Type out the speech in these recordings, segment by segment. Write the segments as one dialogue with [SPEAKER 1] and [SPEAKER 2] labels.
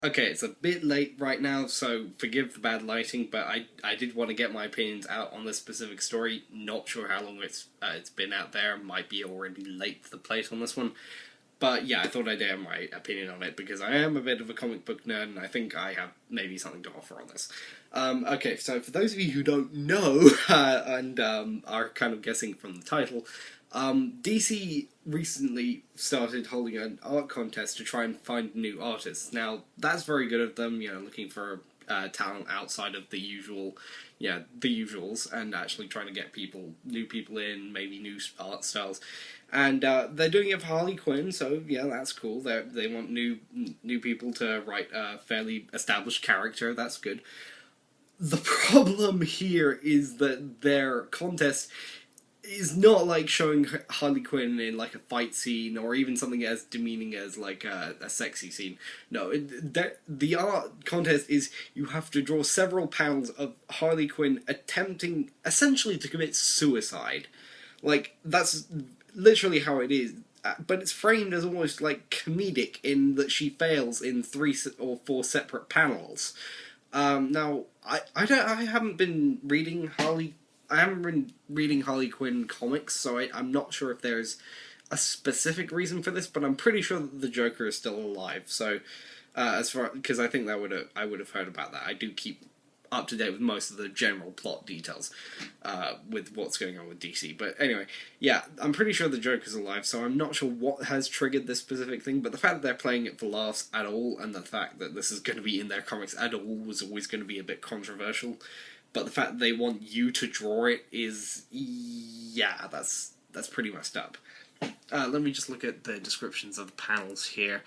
[SPEAKER 1] Okay, it's a bit late right now, so forgive the bad lighting, but I did want to get my opinions out on this specific story. Not sure how long it's been out there. Might be already late to the plate on this one. But yeah, I thought I'd air my opinion on it because I am a bit of a comic book nerd and I think I have maybe something to offer on this. Okay, so for those of you who don't know and are kind of guessing from the title, DC recently started holding an art contest to try and find new artists. Now, that's very good of them, looking for talent outside of the usual, the usuals, and actually trying to get new people in, maybe new art styles. And they're doing it for Harley Quinn, so yeah, that's cool. They want new people to write a fairly established character. That's good. The problem here is that their contest is not like showing Harley Quinn in like a fight scene or even something as demeaning as like a sexy scene. No, the art contest is you have to draw several panels of Harley Quinn attempting essentially to commit suicide. Like, that's literally how it is. But it's framed as almost like comedic in that she fails in 3 or 4 separate panels. Now, I haven't been reading Harley Quinn comics, so I'm not sure if there's a specific reason for this, but I'm pretty sure that the Joker is still alive. So, because I think I would have heard about that. I do keep up to date with most of the general plot details, with what's going on with DC. But anyway, yeah, I'm pretty sure the Joker's alive, so I'm not sure what has triggered this specific thing, but the fact that they're playing it for laughs at all, and the fact that this is going to be in their comics at all, was always going to be a bit controversial. But the fact that they want you to draw it is, yeah, that's pretty messed up. Let me just look at the descriptions of the panels here.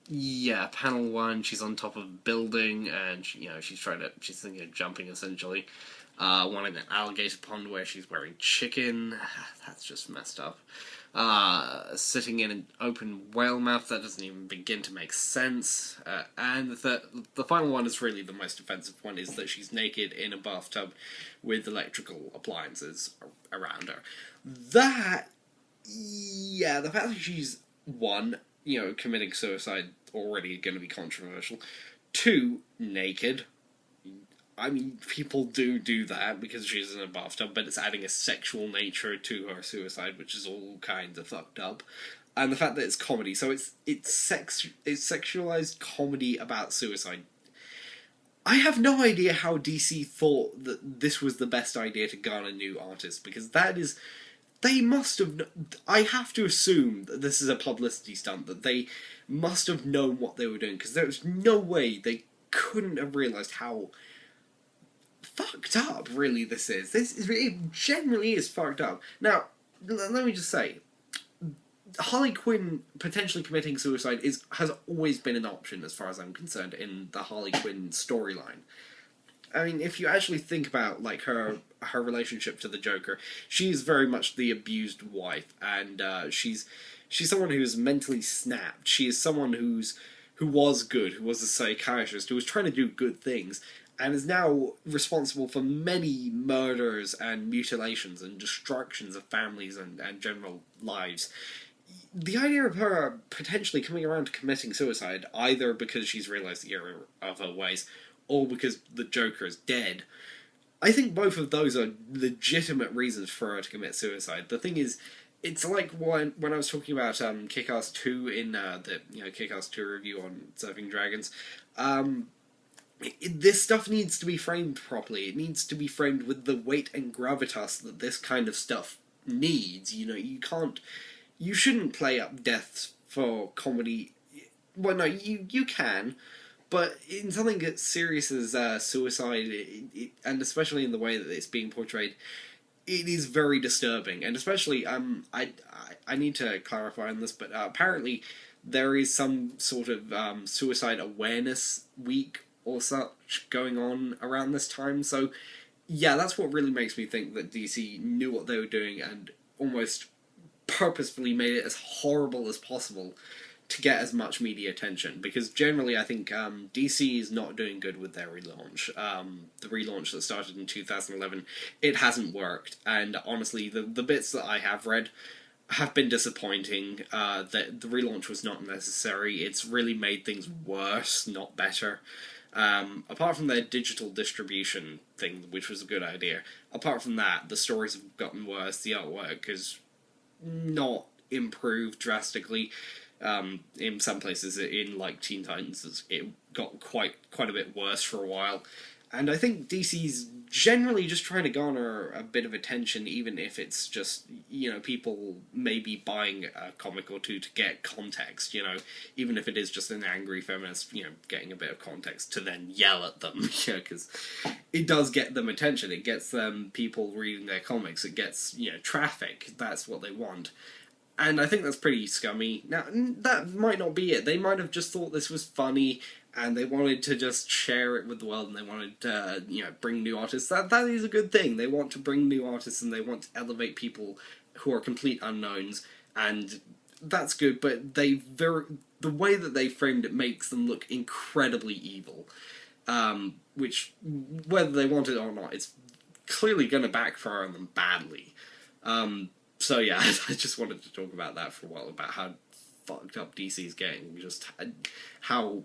[SPEAKER 1] Yeah, panel 1, she's on top of a building, and she's thinking of jumping essentially. One in an alligator pond where she's wearing chicken. That's just messed up. Sitting in an open whale mouth, that doesn't even begin to make sense. And the final one is really the most offensive one, is that she's naked in a bathtub with electrical appliances around her. The fact that she's, one, committing suicide, already going to be controversial. 2, naked. I mean, people do that because she's in a bathtub, but it's adding a sexual nature to her suicide, which is all kinds of fucked up. And the fact that it's comedy, so it's sexualized comedy about suicide. I have no idea how DC thought that this was the best idea to garner new artists, because they must have. I have to assume that this is a publicity stunt, that they must have known what they were doing, because there's no way they couldn't have realised how fucked up, really, this is. It generally is fucked up. Now, let me just say, Harley Quinn potentially committing suicide has always been an option, as far as I'm concerned, in the Harley Quinn storyline. I mean, if you actually think about like her relationship to the Joker, she's very much the abused wife, and she's someone who's mentally snapped. She is someone who was good, who was a psychiatrist, who was trying to do good things, and is now responsible for many murders and mutilations and destructions of families and general lives. The idea of her potentially coming around to committing suicide, either because she's realised the error of her ways, or because the Joker is dead, I think both of those are legitimate reasons for her to commit suicide. The thing is, it's like when I was talking about Kick-Ass 2 in the Kick-Ass 2 review on Surfing Dragons. This stuff needs to be framed properly. It needs to be framed with the weight and gravitas that this kind of stuff needs. You shouldn't play up deaths for comedy. Well, no, you can, but in something as serious as suicide, and especially in the way that it's being portrayed, it is very disturbing. And especially, I need to clarify on this, but apparently there is some sort of suicide awareness week or such going on around this time. So, yeah, that's what really makes me think that DC knew what they were doing and almost purposefully made it as horrible as possible to get as much media attention, because generally I think DC is not doing good with their relaunch. The relaunch that started in 2011, it hasn't worked, and honestly, the bits that I have read have been disappointing. That the relaunch was not necessary. It's really made things worse, not better. Apart from their digital distribution thing, which was a good idea, apart from that, the stories have gotten worse, the artwork has not improved drastically. In some places, in like Teen Titans, it got quite a bit worse for a while. And I think DC's generally just trying to garner a bit of attention, even if it's just, people maybe buying a comic or two to get context, even if it is just an angry feminist, getting a bit of context to then yell at them, because it does get them attention, it gets them people reading their comics, it gets, traffic, that's what they want. And I think that's pretty scummy. Now, that might not be it. They might have just thought this was funny, and they wanted to just share it with the world, and they wanted to, bring new artists. That is a good thing. They want to bring new artists, and they want to elevate people who are complete unknowns, and that's good, but the way that they framed it makes them look incredibly evil. Which, whether they want it or not, it's clearly going to backfire on them badly. So yeah, I just wanted to talk about that for a while, about how fucked up DC's getting, just how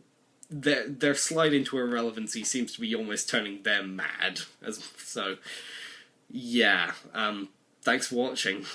[SPEAKER 1] their slide into irrelevancy seems to be almost turning them mad. So, yeah, thanks for watching.